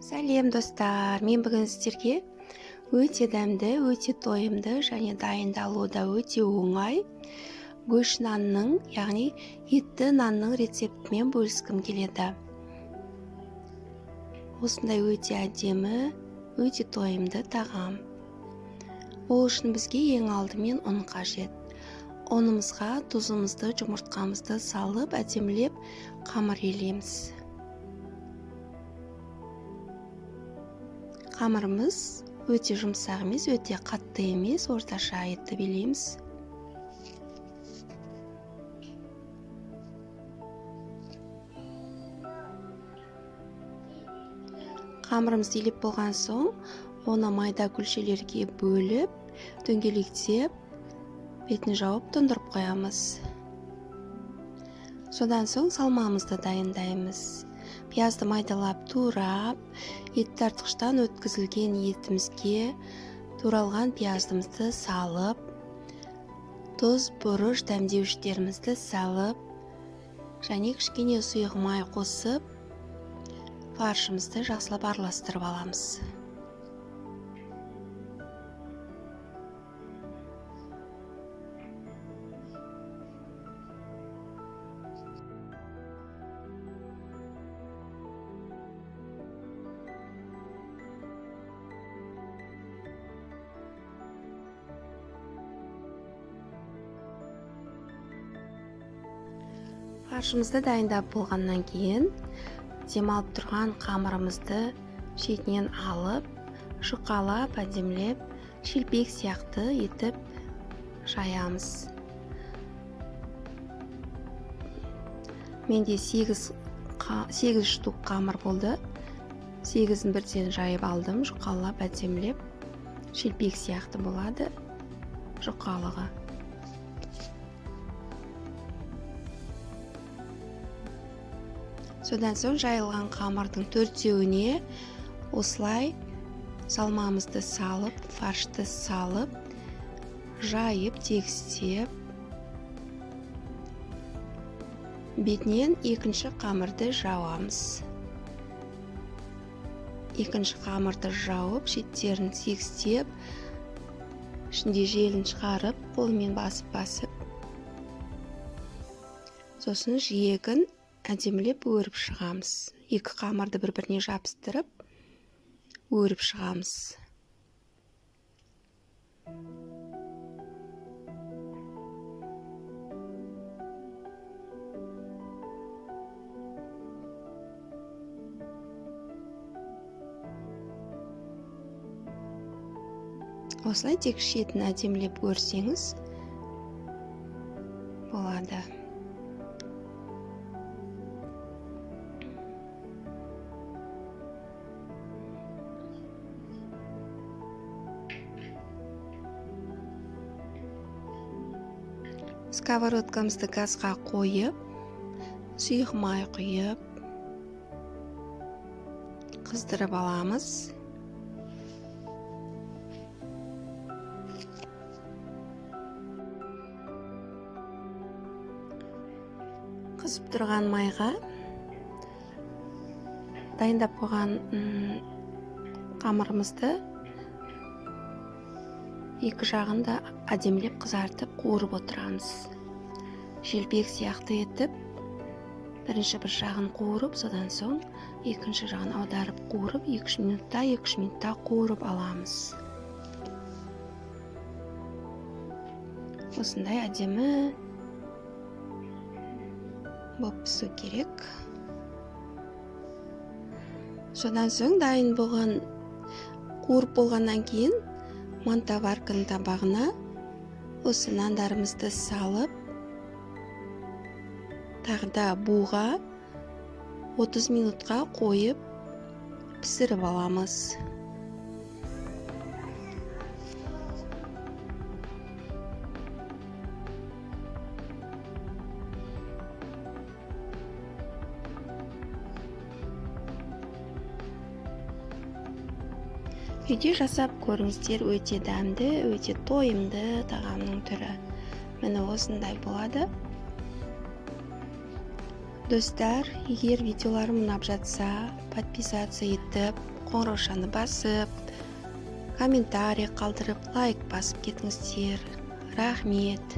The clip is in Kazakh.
Сәлем достар, мен бүгін сіздерге өте дәмді, өте тойымды және дайындалуы да өте оңай гүш нанның, яғни етті нанның рецептімен бөліскім келеді. Осындай өте әдемі, өте тойымды тағам. Ол үшін бізге ең алдымен ұн қажет. Ұнымызға тұзымызды, жұмыртқамызды салып, әдемілеп қамыр елейміз. Қамырымыз өте жұмсақ емес, өте қатты емес, орташа етіп елейміз. Қамырымызды елеп болған соң, оны майда күлшелерге бөліп, дөңгелектеп, бетін жауып тұндырып қоямыз. Содан соң салмамызды дайындаймыз. Пиязды майдалап турап, ет тартқыштан өткізілген етімізге туралған пияздымызды салып, тұз, бұрыш, дәмдеуіштерімізді салып, және кішкене сұйық май қосып, фаршымызды жақсылап араластырып аламыз. Фаршымызды дайындап болғаннан кейін, демалып тұрған қамырымызды шетінен алып, жұқалап, әдемілеп, шелпек сияқты етіп жаямыз. Менде 8 штук қамыр болды. 8-ін бірден жайып алдым, жұқалап, әдемілеп, шелпек сияқты болады жұқалығы. Содан соң жайылған қамырдың 4-еуіне осылай салмамызды салып, фаршты салып, жайып, тегістеп, бетінен екінші қамырды жауамыз. Екінші қамырды жауып, шеттерін тегістеп, ішінде желін шығарып, қолмен басып-басып, сосын жиегін әдемілеп өріп шығамыз. Екі қамырды бір-біріне жабыстырып, өріп шығамыз. Осылай тек шетін әдемілеп өрсеңіз болады. Сковородкамызды газға қойып, сұйық май құйып, қыздырып аламыз. Қызып тұрған майға дайындап қойған қамырымызды екі жағын да әдемілеп қызартып қуырып отырамыз. Желпек сияқты етіп, бірінші бір жағын қуырып, содан соң екінші жағын аударып қуырып, 2 минутта қуырып аламыз. Осындай әдемі болып пісу керек. Содан соң дайын болған, қуырып болғаннан кейін мантаварканың табағына осы нандарымызды салып, тағда буға 30 минутқа қойып пісіріп аламыз. Үйде жасап көріңіздер, өте дәмді, өте тойымды тағамның түрі. Міне осындай болады. Достар, егер видеоларым ұнап жатса, подписаться етіп, қоңыраушаны басып, комментарий қалдырып, лайк басып кетіңіздер. Рахмет.